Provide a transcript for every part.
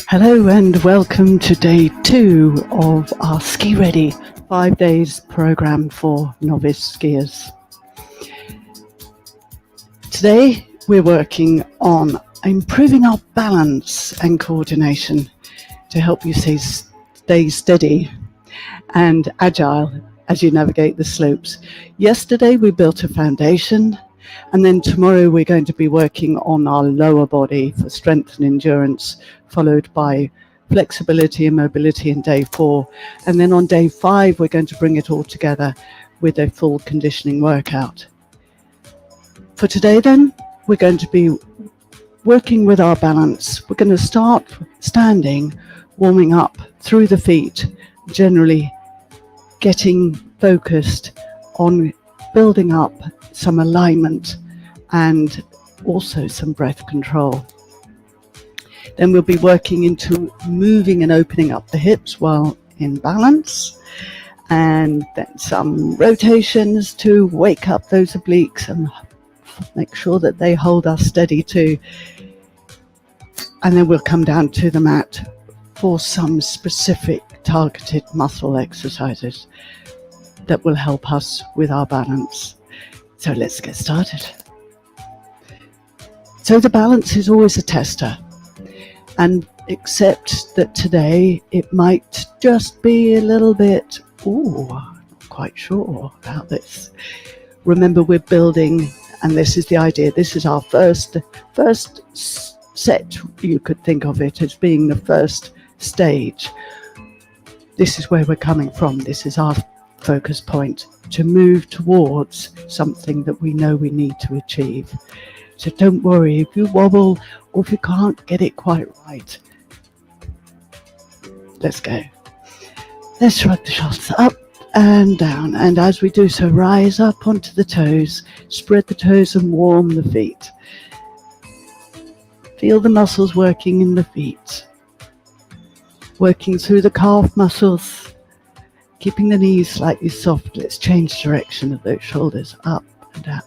Hello and welcome to day 2 of our Ski Ready 5 days program for novice skiers. Today we're working on improving our balance and coordination to help you stay steady and agile as you navigate the slopes. Yesterday we built a foundation, and then tomorrow we're going to be working on our lower body for strength and endurance, followed by flexibility and mobility in day 4. And then on day 5, we're going to bring it all together with a full conditioning workout. For today then, we're going to be working with our balance. We're going to start standing, warming up through the feet, generally getting focused on building up some alignment and also some breath control. Then we'll be working into moving and opening up the hips while in balance, and then some rotations to wake up those obliques and make sure that they hold us steady too. And then we'll come down to the mat for some specific targeted muscle exercises that will help us with our balance. So let's get started. So the balance is always a tester, and accept that today it might just be a little bit, not quite sure about this. Remember, we're building, and this is the idea. This is our first set. You could think of it as being the first stage. This is where we're coming from. This is our focus point to move towards something that we know we need to achieve. So don't worry if you wobble or if you can't get it quite right. Let's go. Let's shrug the shoulders up and down, and as we do so, rise up onto the toes, spread the toes and warm the feet. Feel the muscles working in the feet, working through the calf muscles, keeping the knees slightly soft. Let's change direction of those shoulders, up and down.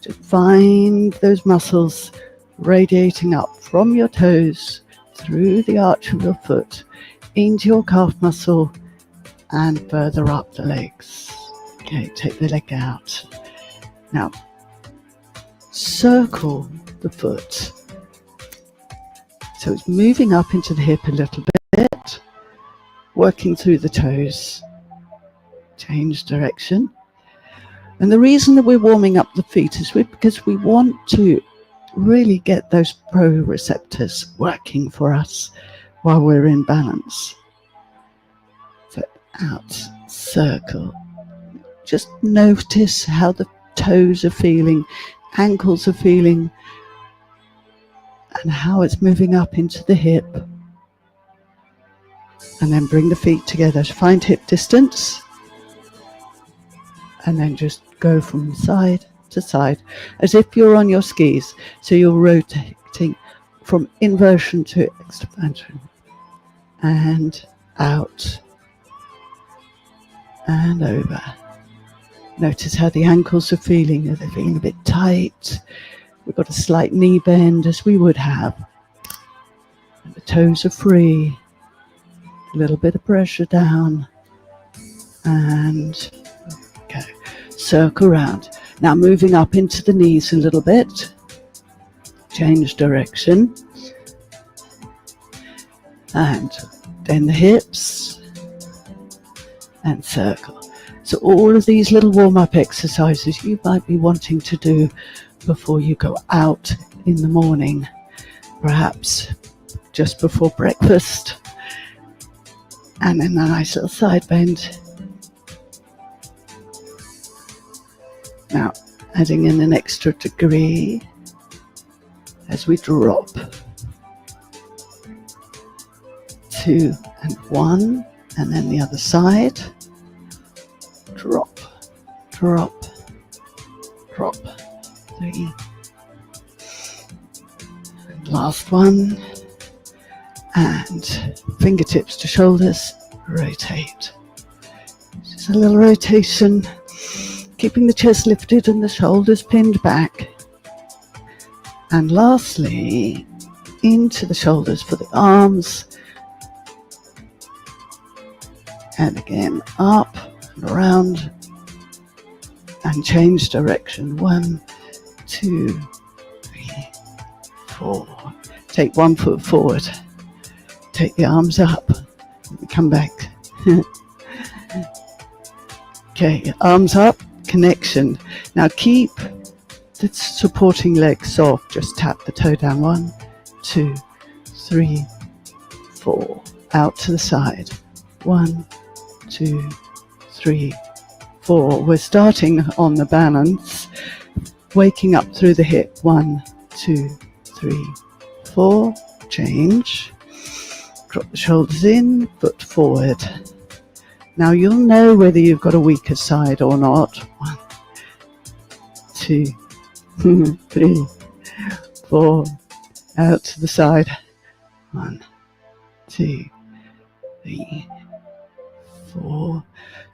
To find those muscles radiating up from your toes, through the arch of your foot, into your calf muscle, and further up the legs. Okay, take the leg out. Now, circle the foot. So it's moving up into the hip a little bit, working through the toes. Change direction. And the reason that we're warming up the feet is because we want to really get those proprioceptors working for us while we're in balance. So out, circle. Just notice how the toes are feeling, ankles are feeling, and how it's moving up into the hip. And then bring the feet together to find hip distance. And then just go from side to side as if you're on your skis. So you're rotating from inversion to expansion, and out and over. Notice how the ankles are feeling. Are they feeling a bit tight? We've got a slight knee bend, as we would have. And the toes are free. A little bit of pressure down, and go. Circle round. Now moving up into the knees a little bit. Change direction. And then the hips. And circle. So all of these little warm-up exercises you might be wanting to do before you go out in the morning. Perhaps just before breakfast. And then a nice little side bend. Now, adding in an extra degree as we drop. 2 and 1, and then the other side. Drop, drop, drop. 3. And last one. And fingertips to shoulders, rotate. Just a little rotation, keeping the chest lifted and the shoulders pinned back. And lastly, into the shoulders for the arms. And again, up and around. And change direction. 1, 2, 3, 4. Take 1 foot forward. Take the arms up. Come back. Okay, arms up, connection. Now keep the supporting leg soft. Just tap the toe down. 1, 2, 3, 4. Out to the side. 1, 2, 3, 4. We're starting on the balance, waking up through the hip. 1, 2, 3, 4. Change. Drop the shoulders in, foot forward. Now you'll know whether you've got a weaker side or not. 1, 2, 3, 4. Out to the side. 1, 2, 3, 4.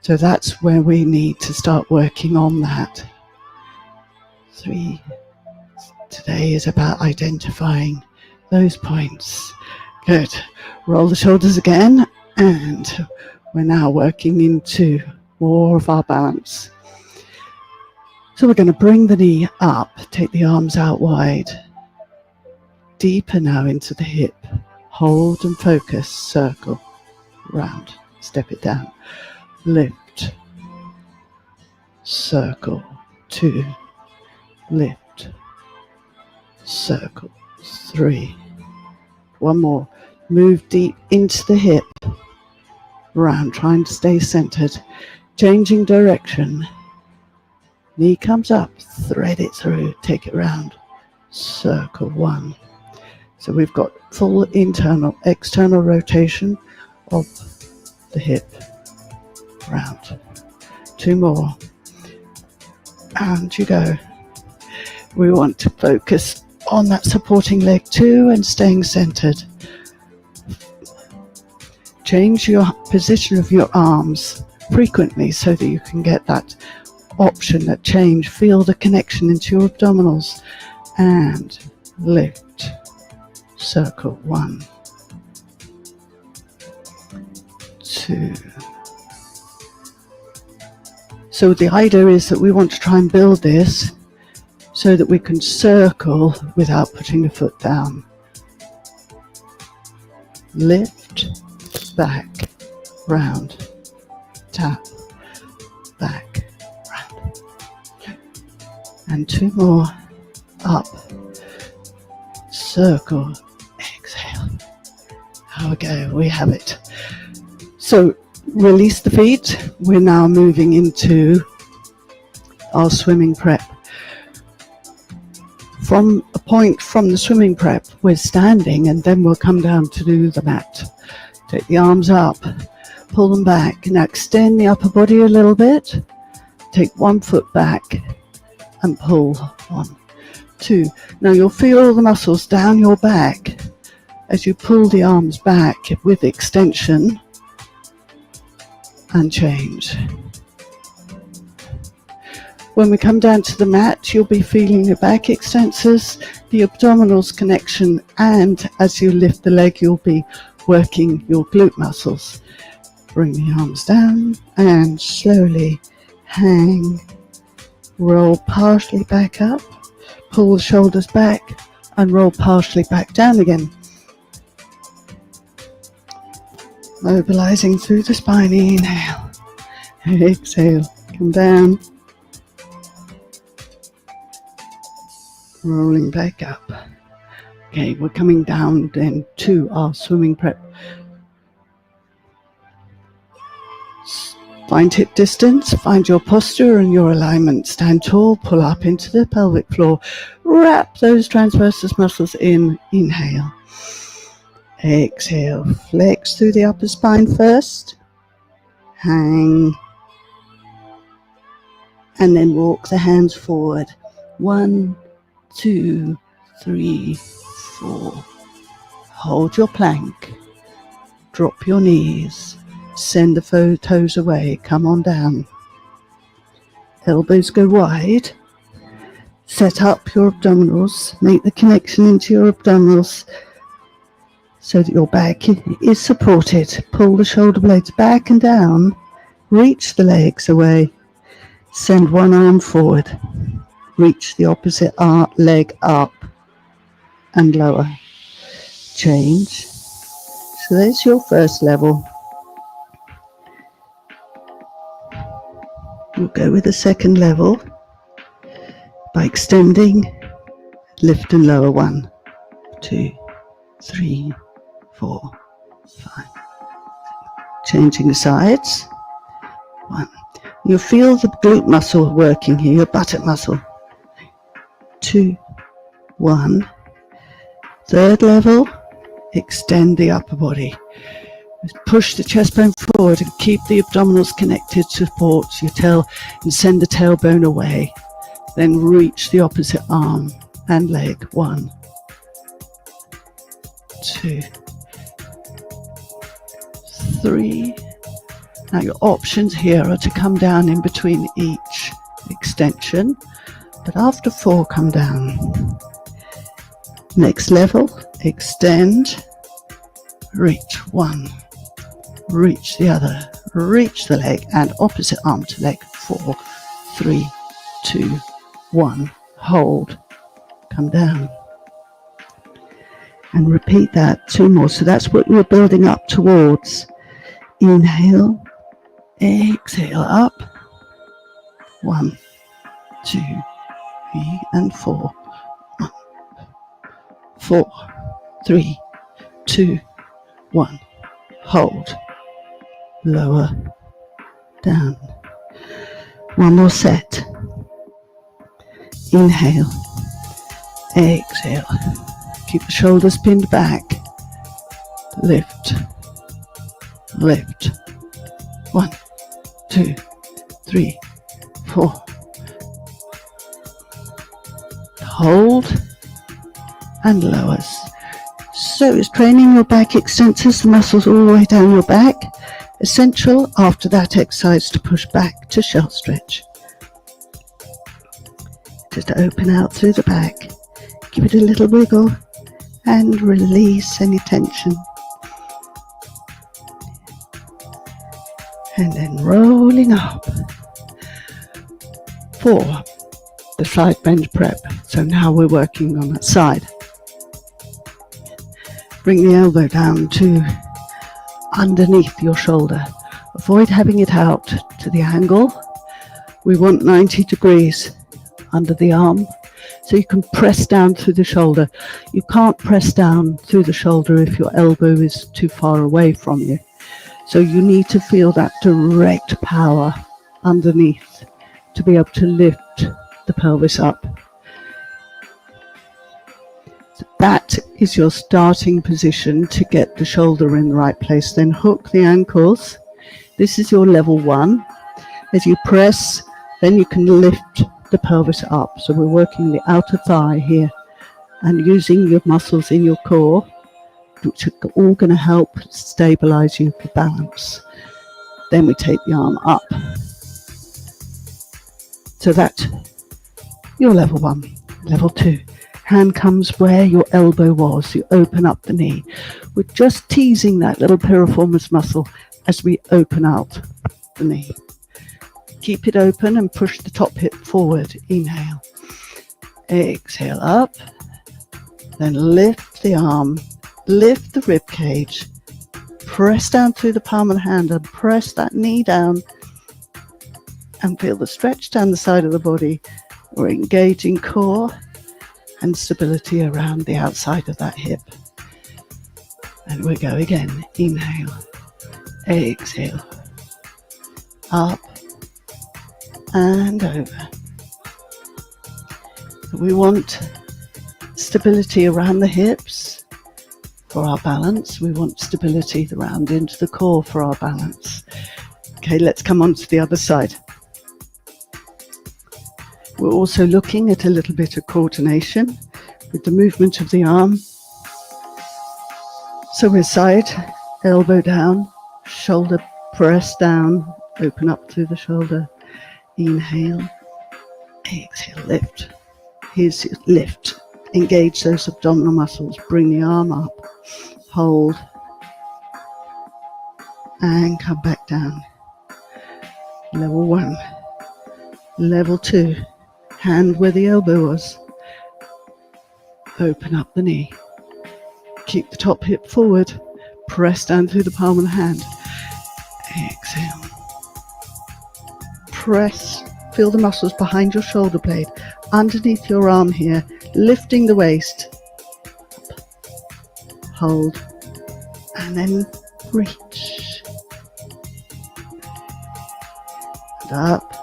So that's where we need to start working on that. 3. Today is about identifying those points. Good. Roll the shoulders again, and we're now working into more of our balance. So we're going to bring the knee up, take the arms out wide, deeper now into the hip. Hold and focus, circle, round, step it down, lift, circle, 2, lift, circle, 3. One more. Move deep into the hip, round, trying to stay centered, changing direction. Knee comes up, thread it through, take it round, circle, 1. So we've got full internal, external rotation of the hip, round. 2 more, and you go. We want to focus on that supporting leg too and staying centered. Change your position of your arms frequently so that you can get that option, that change. Feel the connection into your abdominals. And lift, circle, 1, 2. So the idea is that we want to try and build this so that we can circle without putting the foot down. Lift, back, round, tap, back, round. And 2 more, up, circle, exhale. There we go, we have it. So release the feet. We're now moving into our swimming prep. From a point from the swimming prep, we're standing, and then we'll come down to do the mat. Take the arms up, pull them back. Now extend the upper body a little bit. Take 1 foot back and pull. 1, 2. Now you'll feel the muscles down your back as you pull the arms back with extension and change. When we come down to the mat, you'll be feeling the back extensors, the abdominals connection, and as you lift the leg, you'll be working your glute muscles. Bring the arms down and slowly hang, roll partially back up, pull the shoulders back and roll partially back down again. Mobilizing through the spine, inhale, exhale, come down. Rolling back up. Okay, we're coming down then to our swimming prep. Find hip distance, find your posture and your alignment. Stand tall, pull up into the pelvic floor. Wrap those transversus muscles in. Inhale. Exhale. Flex through the upper spine first. Hang. And then walk the hands forward. 1, 2, 3, 4. Hold your plank. Drop your knees. Send the toes away. Come on down. Elbows go wide. Set up your abdominals. Make the connection into your abdominals. so that your back is supported. Pull the shoulder blades back and down. Reach the legs away. Send one arm forward. Reach the opposite leg up and lower. Change. So there's your first level. We'll go with the second level by extending, lift and lower. 1, 2, 3, 4, 5. Changing sides. 1. You'll feel the glute muscle working here, your buttock muscle. 2, 1. Third level, extend the upper body. Push the chest bone forward and keep the abdominals connected to support your tail and send the tailbone away. Then reach the opposite arm and leg. 1, 2, 3. Now your options here are to come down in between each extension, but after 4 come down. Next level, extend, reach. 1, reach the other, reach the leg and opposite arm to leg. 4, 3, 2, 1, hold, come down. And repeat that 2 more. So that's what you're building up towards. Inhale, exhale, up. 1, 2, 3, and 4. 1, 4, 3, 2, 1. Hold. Lower. Down. One more set. Inhale. Exhale. Keep the shoulders pinned back. Lift. Lift. 1, 2, 3, 4. Hold and lowers. So it's training your back extensors, the muscles all the way down your back. Essential after that exercise to push back to shell stretch. Just open out through the back. Give it a little wiggle and release any tension. And then rolling up for the side bench prep. So now we're working on that side. Bring the elbow down to underneath your shoulder. Avoid having it out to the angle. We want 90 degrees under the arm, so you can press down through the shoulder. You can't press down through the shoulder if your elbow is too far away from you. So you need to feel that direct power underneath to be able to lift the pelvis up. So that is your starting position to get the shoulder in the right place. Then hook the ankles. This is your level 1. As you press, then you can lift the pelvis up. So we're working the outer thigh here and using your muscles in your core, which are all going to help stabilize you for balance. Then we take the arm up. So that's your level 1. Level 2, hand comes where your elbow was. You open up the knee. We're just teasing that little piriformis muscle as we open out the knee. Keep it open and push the top hip forward. Inhale. Exhale up. Then lift the arm. Lift the rib cage. Press down through the palm of the hand and press that knee down. And feel the stretch down the side of the body. We're engaging core and stability around the outside of that hip. And we go again. Inhale. Exhale. Up and over. We want stability around the hips for our balance. We want stability around into the core for our balance. Okay, let's come on to the other side. We're also looking at a little bit of coordination with the movement of the arm. So we're side, elbow down, shoulder press down, open up through the shoulder. Inhale, exhale, lift. Here's your lift. Engage those abdominal muscles. Bring the arm up. hold, and come back down. Level 1, level 2, hand where the elbow was, open up the knee, keep the top hip forward, press down through the palm of the hand, exhale, press, feel the muscles behind your shoulder blade, underneath your arm here, lifting the waist, hold, and then reach, and up,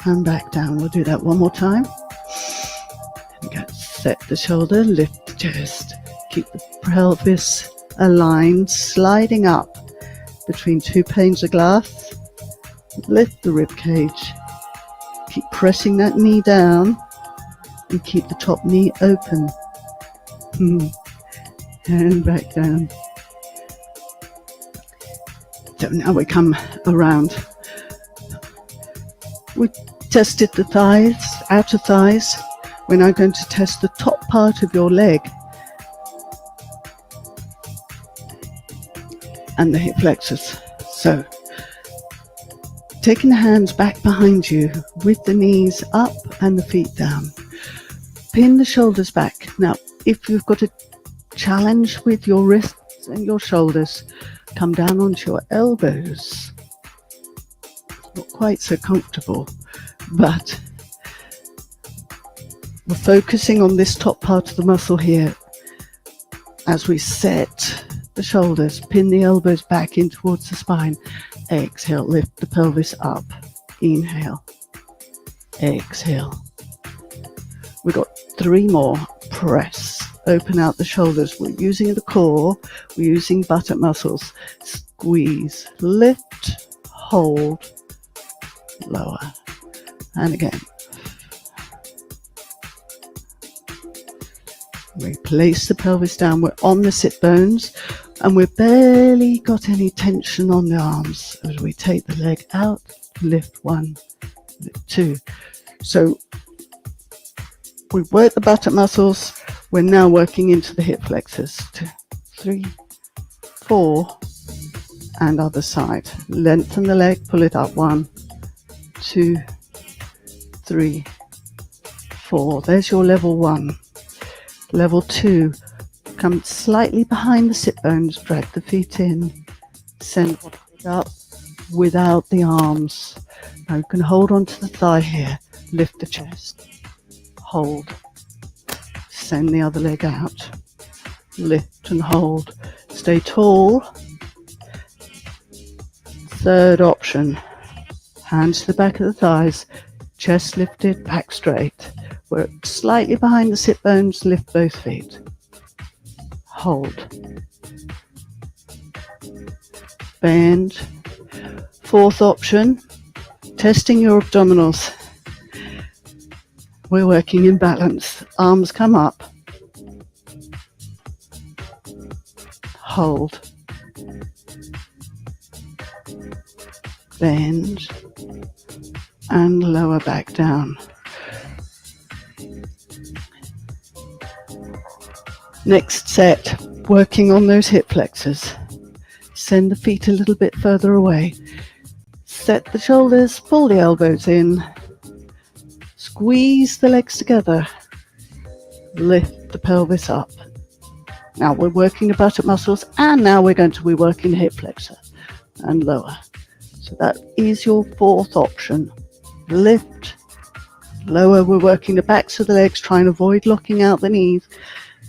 and back down. We'll do that one more time. And set the shoulder, lift the chest, keep the pelvis aligned, sliding up between two panes of glass, lift the rib cage, keep pressing that knee down, and keep the top knee open, and back down. So now we come around. We tested the thighs, outer thighs. We're now going to test the top part of your leg and the hip flexors. So, taking the hands back behind you with the knees up and the feet down. Pin the shoulders back. Now, if you've got a challenge with your wrists and your shoulders, come down onto your elbows. Not quite so comfortable, but we're focusing on this top part of the muscle here. As we set the shoulders, pin the elbows back in towards the spine. Exhale, lift the pelvis up. Inhale, exhale. We've got 3 more. Press, open out the shoulders. We're using the core, we're using buttock muscles. Squeeze, lift, hold, lower, and again. Replace the pelvis down. We're on the sit bones and we've barely got any tension on the arms as we take the leg out, lift 1, lift 2. So we've worked the buttock muscles. We're now working into the hip flexors. 2, 3, 4, and other side. Lengthen the leg, pull it up. 1, 2, 3, 4. There's your level 1. Level 2, come slightly behind the sit bones, drag the feet in, send it up without the arms. Now you can hold on to the thigh here, lift the chest, hold, send the other leg out, lift and hold, stay tall. Third option, hands to the back of the thighs, chest lifted, back straight. Work slightly behind the sit bones, lift both feet. Hold. Bend. Fourth option, testing your abdominals. We're working in balance. Arms come up. Hold. Bend. And lower back down. Next set, working on those hip flexors. Send the feet a little bit further away. Set the shoulders, pull the elbows in. Squeeze the legs together. Lift the pelvis up. Now we're working the buttock muscles and now we're going to be working the hip flexor and lower. So that is your fourth option. Lift, lower. We're working the backs of the legs, try and avoid locking out the knees.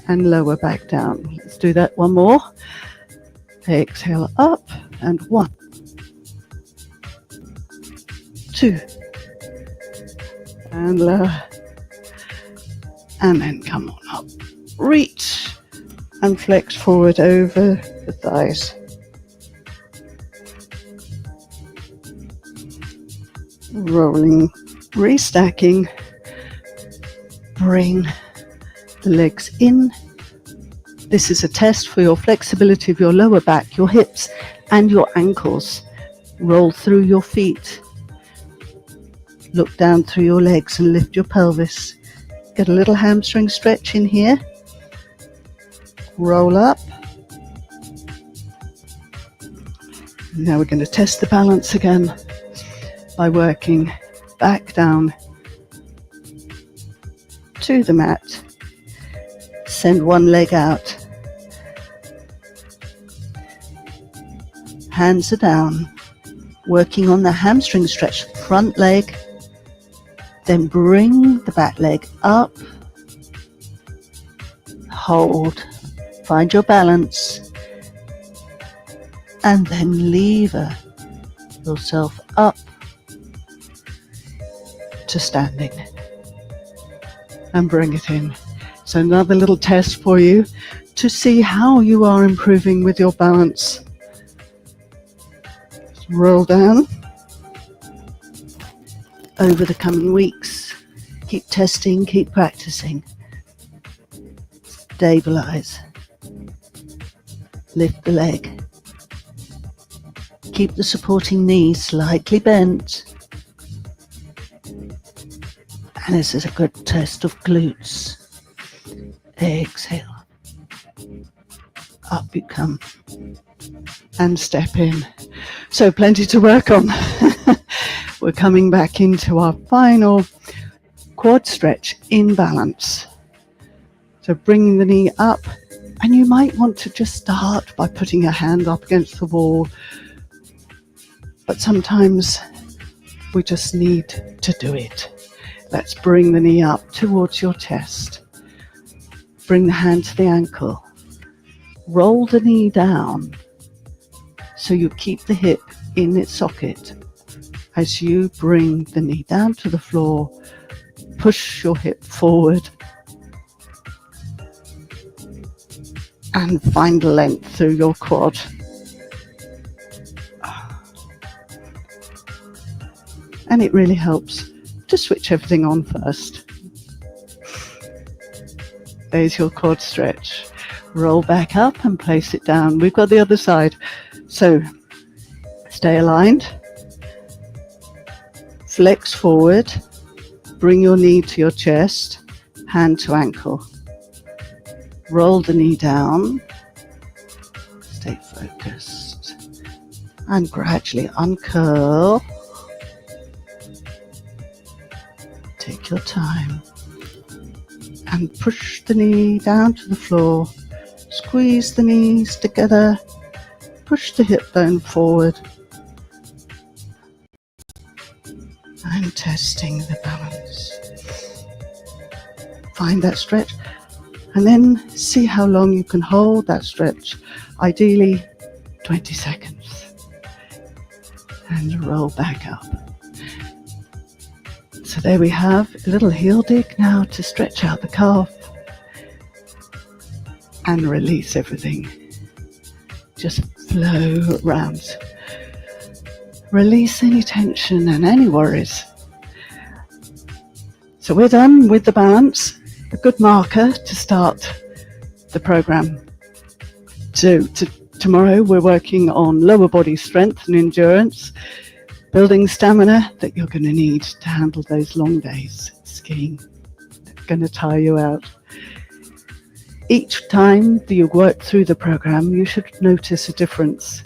And lower back down. Let's do that one more. Exhale up and 1, 2, and lower, and then come on up. Reach and flex forward over the thighs. Rolling, restacking, bring the legs in. This is a test for your flexibility of your lower back, your hips and your ankles. Roll through your feet. Look down through your legs and lift your pelvis. Get a little hamstring stretch in here. Roll up Now we're going to test the balance again by working back down to the mat. Send one leg out. Hands are down. Working on the hamstring stretch, front leg. Then bring the back leg up. Hold. Find your balance. And then lever yourself up to standing. And bring it in. So another little test for you to see how you are improving with your balance. Just roll down. Over the coming weeks, keep testing, keep practicing. Stabilise. Lift the leg. Keep the supporting knee slightly bent. And this is a good test of glutes. Exhale. Up you come. And step in. So plenty to work on. We're coming back into our final quad stretch in balance. So bringing the knee up, and you might want to just start by putting your hand up against the wall, but sometimes we just need to do it. Let's bring the knee up towards your chest. Bring the hand to the ankle. Roll the knee down so you keep the hip in its socket. As you bring the knee down to the floor, push your hip forward and find length through your quad. And it really helps to switch everything on first. There's your quad stretch. Roll back up and place it down. We've got the other side. So stay aligned. Flex forward, bring your knee to your chest, hand to ankle. Roll the knee down, stay focused, and gradually uncurl. Take your time, and push the knee down to the floor. Squeeze the knees together, push the hip bone forward. And testing the balance. Find that stretch and then see how long you can hold that stretch. Ideally 20 seconds. And roll back up. So there we have a little heel dig now to stretch out the calf and release everything. Just flow around. Release any tension and any worries. So we're done with the balance, a good marker to start the program. So tomorrow we're working on lower body strength and endurance, building stamina that you're going to need to handle those long days skiing. They're going to tire you out. Each time that you work through the program, you should notice a difference.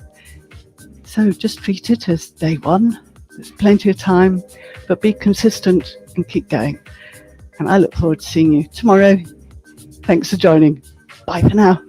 So just treat it as day one. There's plenty of time, but be consistent and keep going. And I look forward to seeing you tomorrow. Thanks for joining. Bye for now.